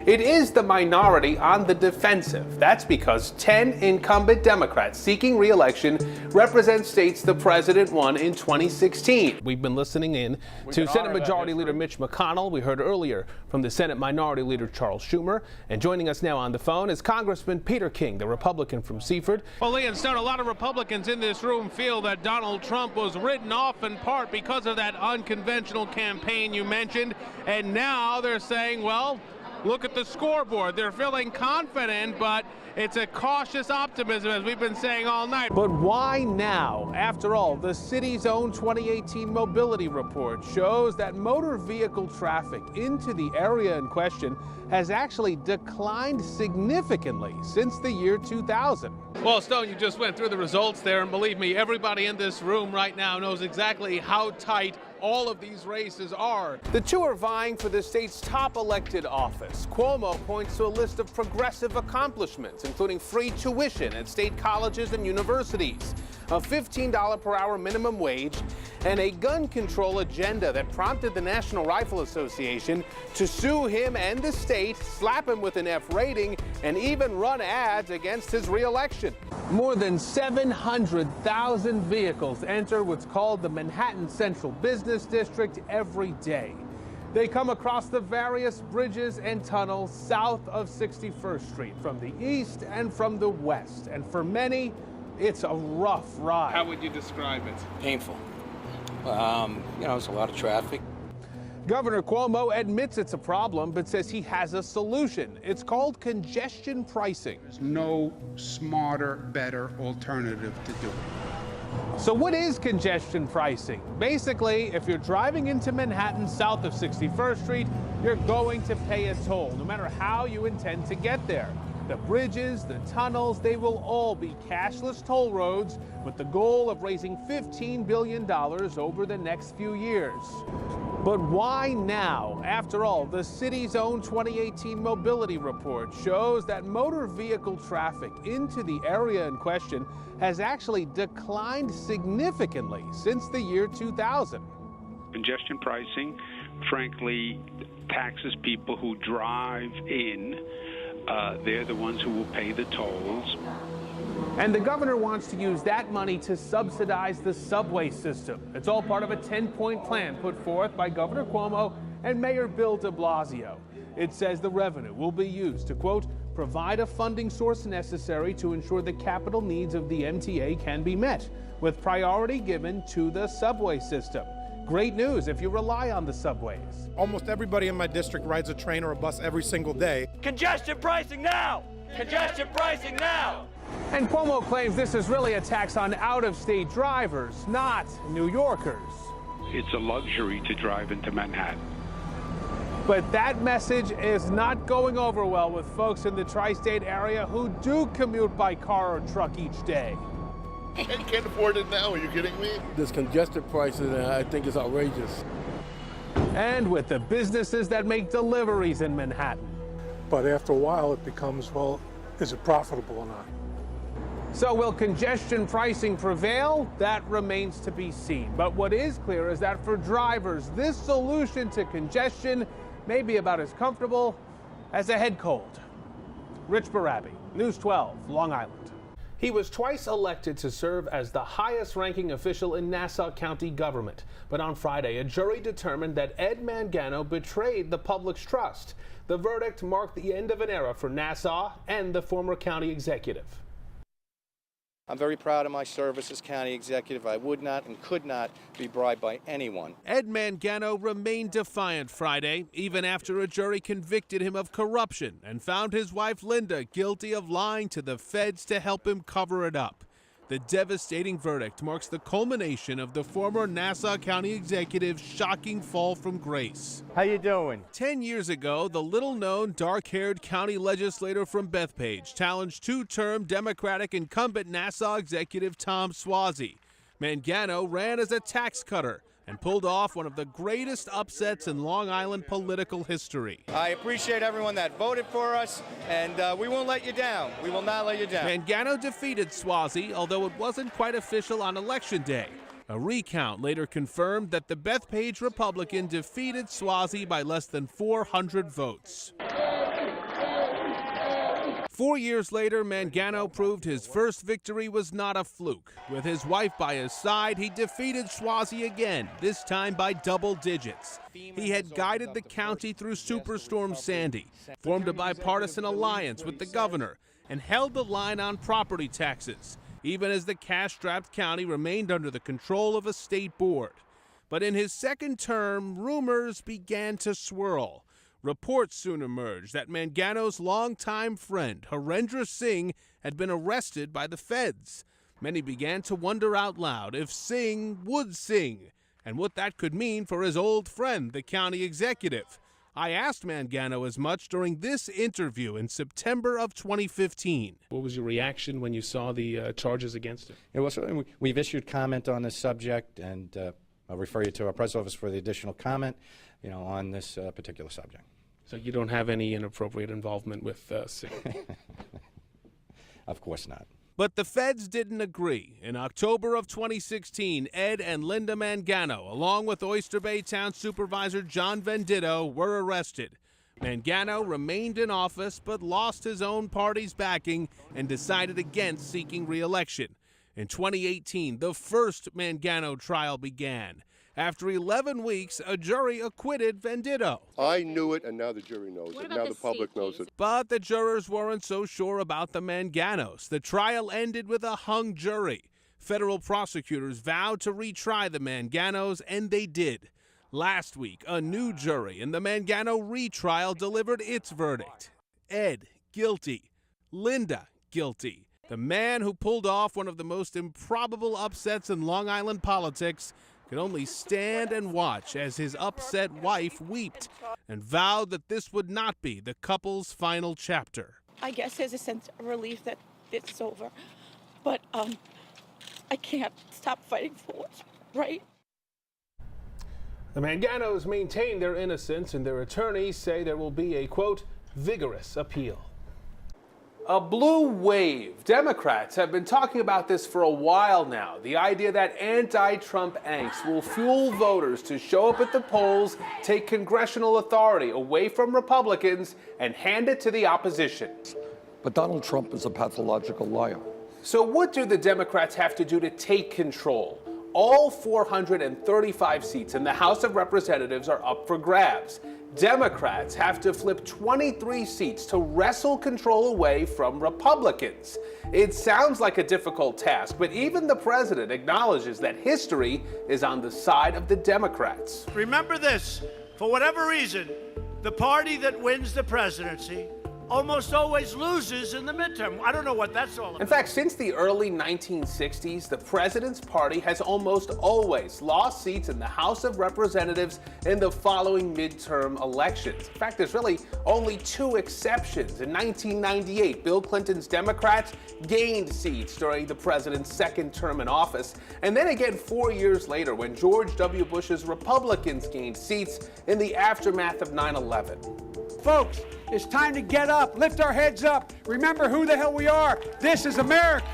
It is the minority on the defensive. That's because 10 incumbent Democrats seeking re-election represent states the president won in 2016. We've been listening in to Senate Majority Leader Mitch McConnell. We heard earlier from the Senate Minority Leader Charles Schumer. And joining us now on the phone is Congressman Peter King, the Republican from Seaford. Well, Lee and Stone, a lot of Republicans in this room feel that Donald Trump was written off in part because of that unconventional campaign you mentioned. And now they're saying, well, look at the scoreboard. They're feeling confident, but it's a cautious optimism, as we've been saying all night. But why now? After all, the city's own 2018 mobility report shows that motor vehicle traffic into the area in question has actually declined significantly since the year 2000. Well, Stone, you just went through the results there, and believe me, everybody in this room right now knows exactly how tight all of these races are. The two are vying for the state's top elected office. Cuomo points to a list of progressive accomplishments, including free tuition at state colleges and universities, a $15 per hour minimum wage, and a gun control agenda that prompted the National Rifle Association to sue him and the state, slap him with an F rating, and even run ads against his re-election. More than 700,000 vehicles enter what's called the Manhattan Central Business District every day. They come across the various bridges and tunnels south of 61st Street from the east and from the west. And for many, it's a rough ride. How would you describe it? Painful. There's a lot of traffic. Governor Cuomo admits it's a problem, but says he has a solution. It's called congestion pricing. There's no smarter, better alternative to do it. So what is congestion pricing? Basically, if you're driving into Manhattan south of 61st Street, you're going to pay a toll, no matter how you intend to get there. The bridges, the tunnels, they will all be cashless toll roads with the goal of raising $15 billion over the next few years. But why now? After all, the city's own 2018 mobility report shows that motor vehicle traffic into the area in question has actually declined significantly since the year 2000. Congestion pricing, frankly, taxes people who drive in. They're the ones who will pay the tolls. And the governor wants to use that money to subsidize the subway system. It's all part of a 10-point plan put forth by Governor Cuomo and Mayor Bill de Blasio. It says the revenue will be used to, quote, provide a funding source necessary to ensure the capital needs of the MTA can be met, with priority given to the subway system. Great news if you rely on the subways. Almost everybody in my district rides a train or a bus every single day. Congestion pricing now! Congestion pricing now! And Cuomo claims this is really a tax on out-of-state drivers, not New Yorkers. It's a luxury to drive into Manhattan. But that message is not going over well with folks in the tri-state area who do commute by car or truck each day. I can't afford it now. Are you kidding me? This congestion pricing, I think, is outrageous. And with the businesses that make deliveries in Manhattan. But after a while, it becomes, well, is it profitable or not? So will congestion pricing prevail? That remains to be seen. But what is clear is that for drivers, this solution to congestion may be about as comfortable as a head cold. Rich Barrabi, News 12, Long Island. He was twice elected to serve as the highest-ranking official in Nassau County government. But on Friday, a jury determined that Ed Mangano betrayed the public's trust. The verdict marked the end of an era for Nassau and the former county executive. I'm very proud of my service as county executive. I would not and could not be bribed by anyone. Ed Mangano remained defiant Friday, even after a jury convicted him of corruption and found his wife Linda guilty of lying to the feds to help him cover it up. The devastating verdict marks the culmination of the former Nassau County executive's shocking fall from grace. How you doing? 10 years ago, the little-known, dark-haired county legislator from Bethpage challenged two-term Democratic incumbent Nassau executive Tom Suozzi. Mangano ran as a tax cutter and pulled off one of the greatest upsets in Long Island political history. I appreciate everyone that voted for us, and we won't let you down. We will not let you down. Mangano defeated Suozzi, although it wasn't quite official on Election Day. A recount later confirmed that the Bethpage Republican defeated Suozzi by less than 400 votes. 4 years later, Mangano proved his first victory was not a fluke. With his wife by his side, he defeated Suozzi again, this time by double digits. He had guided the county through Superstorm Sandy, formed a bipartisan alliance with the governor, and held the line on property taxes, even as the cash-strapped county remained under the control of a state board. But in his second term, rumors began to swirl. Reports soon emerged that Mangano's longtime friend, Harendra Singh, had been arrested by the feds. Many began to wonder out loud if Singh would sing, and what that could mean for his old friend, the county executive. I asked Mangano as much during this interview in September of 2015. What was your reaction when you saw the charges against him? We've issued comment on this subject, and I'll refer you to our press office for the additional comment, on this particular subject. So you don't have any inappropriate involvement with Singh? Of course not. But the feds didn't agree. In October of 2016, Ed and Linda Mangano, along with Oyster Bay Town Supervisor John Venditto, were arrested. Mangano remained in office but lost his own party's backing and decided against seeking re-election. In 2018, the first Mangano trial began. After 11 weeks, a jury acquitted Venditto. I knew it, and now the jury knows it. Now the public knows it. But the jurors weren't so sure about the Manganos. The trial ended with a hung jury. Federal prosecutors vowed to retry the Manganos, and they did. Last week, a new jury in the Mangano retrial delivered its verdict. Ed, guilty. Linda, guilty. The man who pulled off one of the most improbable upsets in Long Island politics could only stand and watch as his upset wife wept and vowed that this would not be the couple's final chapter. I guess there's a sense of relief that it's over, but I can't stop fighting for what's right. The Manganos maintain their innocence, and their attorneys say there will be a, quote, vigorous appeal. A blue wave. Democrats have been talking about this for a while now. The idea that anti-Trump angst will fuel voters to show up at the polls, take congressional authority away from Republicans, and hand it to the opposition. But Donald Trump is a pathological liar. So what do the Democrats have to do to take control? All 435 seats in the House of Representatives are up for grabs. Democrats have to flip 23 seats to wrestle control away from Republicans. It sounds like a difficult task, but even the president acknowledges that history is on the side of the Democrats. Remember this, for whatever reason, the party that wins the presidency almost always loses in the midterm. I don't know what that's all about. In fact, since the early 1960s, the president's party has almost always lost seats in the House of Representatives in the following midterm elections. In fact, there's really only two exceptions. In 1998, Bill Clinton's Democrats gained seats during the president's second term in office, and then again 4 years later when George W. Bush's Republicans gained seats in the aftermath of 9/11. Folks, it's time to get up, lift our heads up, remember who the hell we are. This is America.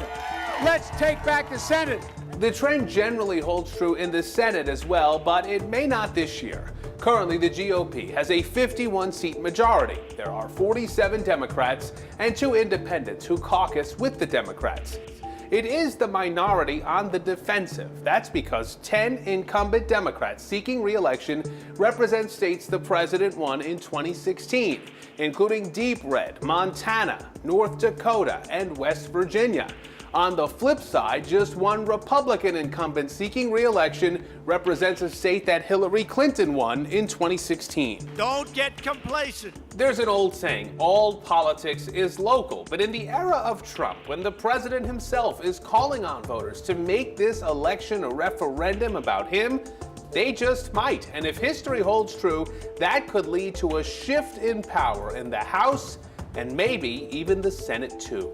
Let's take back the Senate. The trend generally holds true in the Senate as well, but it may not this year. Currently, the GOP has a 51-seat majority. There are 47 Democrats and 2 independents who caucus with the Democrats. It is the minority on the defensive. That's because 10 incumbent Democrats seeking re-election represent states the president won in 2016, including Deep Red, Montana, North Dakota, and West Virginia. On the flip side, just one Republican incumbent seeking re-election represents a state that Hillary Clinton won in 2016. Don't get complacent. There's an old saying, all politics is local. But in the era of Trump, when the president himself is calling on voters to make this election a referendum about him, they just might. And if history holds true, that could lead to a shift in power in the House and maybe even the Senate too.